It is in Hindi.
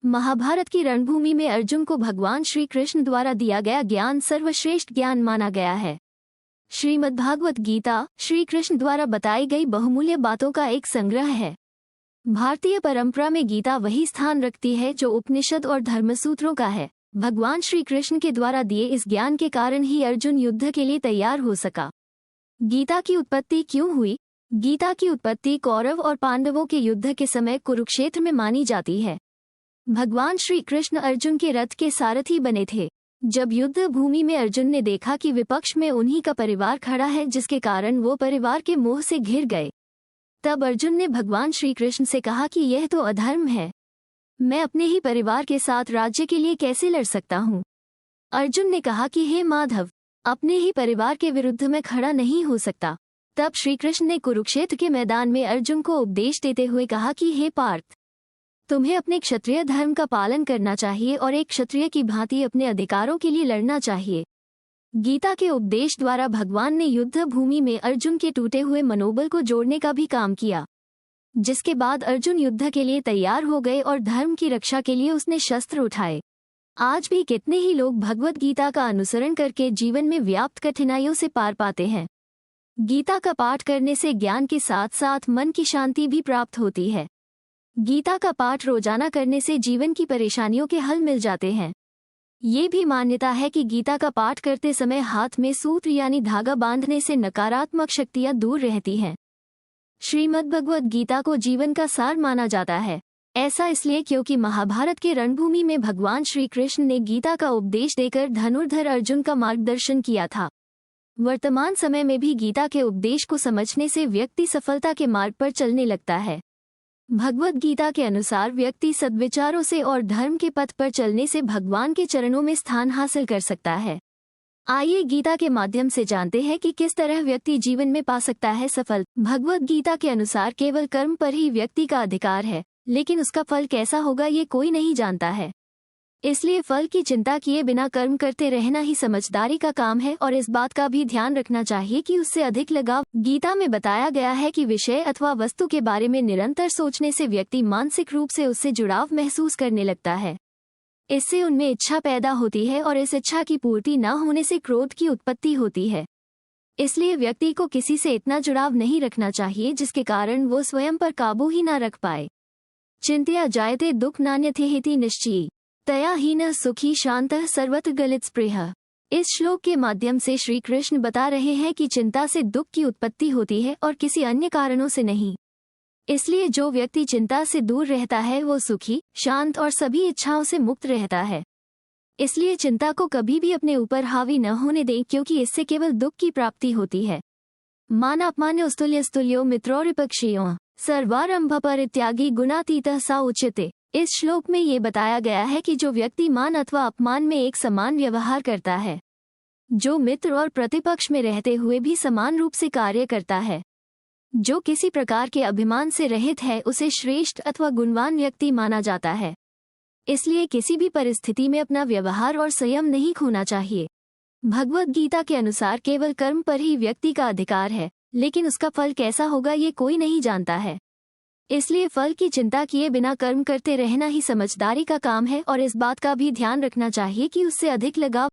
महाभारत की रणभूमि में अर्जुन को भगवान श्री कृष्ण द्वारा दिया गया ज्ञान सर्वश्रेष्ठ ज्ञान माना गया है। श्रीमद्भागवत गीता श्री कृष्ण द्वारा बताई गई बहुमूल्य बातों का एक संग्रह है। भारतीय परंपरा में गीता वही स्थान रखती है जो उपनिषद और धर्मसूत्रों का है। भगवान श्री कृष्ण के द्वारा दिए इस ज्ञान के कारण ही अर्जुन युद्ध के लिए तैयार हो सका। गीता की उत्पत्ति क्यों हुई? गीता की उत्पत्ति कौरव और पांडवों के युद्ध के समय कुरुक्षेत्र में मानी जाती है। भगवान श्री कृष्ण अर्जुन के रथ के सारथी बने थे। जब युद्ध भूमि में अर्जुन ने देखा कि विपक्ष में उन्हीं का परिवार खड़ा है, जिसके कारण वो परिवार के मोह से घिर गए, तब अर्जुन ने भगवान श्री कृष्ण से कहा कि यह तो अधर्म है। मैं अपने ही परिवार के साथ राज्य के लिए कैसे लड़ सकता हूँ? अर्जुन ने कहा कि हे माधव, अपने ही परिवार के विरुद्ध मैं खड़ा नहीं हो सकता। तब श्री कृष्ण ने कुरुक्षेत्र के मैदान में अर्जुन को उपदेश देते हुए कहा कि हे पार्थ, तुम्हें अपने क्षत्रिय धर्म का पालन करना चाहिए और एक क्षत्रिय की भांति अपने अधिकारों के लिए लड़ना चाहिए। गीता के उपदेश द्वारा भगवान ने युद्ध भूमि में अर्जुन के टूटे हुए मनोबल को जोड़ने का भी काम किया, जिसके बाद अर्जुन युद्ध के लिए तैयार हो गए और धर्म की रक्षा के लिए उसने शस्त्र उठाए। आज भी कितने ही लोग भगवत गीता का अनुसरण करके जीवन में व्याप्त कठिनाइयों से पार पाते हैं। गीता का पाठ करने से ज्ञान के साथ साथ मन की शांति भी प्राप्त होती है। गीता का पाठ रोजाना करने से जीवन की परेशानियों के हल मिल जाते हैं। ये भी मान्यता है कि गीता का पाठ करते समय हाथ में सूत्र यानी धागा बांधने से नकारात्मक शक्तियां दूर रहती हैं। श्रीमद्भगवत गीता को जीवन का सार माना जाता है। ऐसा इसलिए क्योंकि महाभारत के रणभूमि में भगवान श्री कृष्ण ने गीता का उपदेश देकर धनुर्धर अर्जुन का मार्गदर्शन किया था। वर्तमान समय में भी गीता के उपदेश को समझने से व्यक्ति सफलता के मार्ग पर चलने लगता है। भगवत गीता के अनुसार व्यक्ति सद्विचारों से और धर्म के पथ पर चलने से भगवान के चरणों में स्थान हासिल कर सकता है। आइए गीता के माध्यम से जानते हैं कि किस तरह व्यक्ति जीवन में पा सकता है सफल। भगवत गीता के अनुसार केवल कर्म पर ही व्यक्ति का अधिकार है, लेकिन उसका फल कैसा होगा ये कोई नहीं जानता है। इसलिए फल की चिंता किए बिना कर्म करते रहना ही समझदारी का काम है और इस बात का भी ध्यान रखना चाहिए कि उससे अधिक लगाव। गीता में बताया गया है कि विषय अथवा वस्तु के बारे में निरंतर सोचने से व्यक्ति मानसिक रूप से उससे जुड़ाव महसूस करने लगता है। इससे उनमें इच्छा पैदा होती है और इस इच्छा की पूर्ति न होने से क्रोध की उत्पत्ति होती है। इसलिए व्यक्ति को किसी से इतना जुड़ाव नहीं रखना चाहिए जिसके कारण वो स्वयं पर काबू ही न रख पाए। चिंत्या जायते दुख नान्यथेति निश्चयी तया हीनः सुखी शांतः सर्वत्र गलित स्पृहः। इस श्लोक के माध्यम से श्री कृष्ण बता रहे हैं कि चिंता से दुख की उत्पत्ति होती है और किसी अन्य कारणों से नहीं। इसलिए जो व्यक्ति चिंता से दूर रहता है वो सुखी, शांत और सभी इच्छाओं से मुक्त रहता है। इसलिए चिंता को कभी भी अपने ऊपर हावी न होने दें, क्योंकि इससे केवल दुख की प्राप्ति होती है। मानापमान्य स्तुल्य स्तुल्यो मित्रोरिपक्षियों सर्वारंभ परित्यागी गुणातीतः सा उच्यते। इस श्लोक में ये बताया गया है कि जो व्यक्ति मान अथवा अपमान में एक समान व्यवहार करता है, जो मित्र और प्रतिपक्ष में रहते हुए भी समान रूप से कार्य करता है, जो किसी प्रकार के अभिमान से रहित है, उसे श्रेष्ठ अथवा गुणवान व्यक्ति माना जाता है। इसलिए किसी भी परिस्थिति में अपना व्यवहार और संयम नहीं खोना चाहिए। भगवत गीता के अनुसार केवल कर्म पर ही व्यक्ति का अधिकार है, लेकिन उसका फल कैसा होगा ये कोई नहीं जानता है। इसलिए फल की चिंता किए बिना कर्म करते रहना ही समझदारी का काम है और इस बात का भी ध्यान रखना चाहिए कि उससे अधिक लगाव।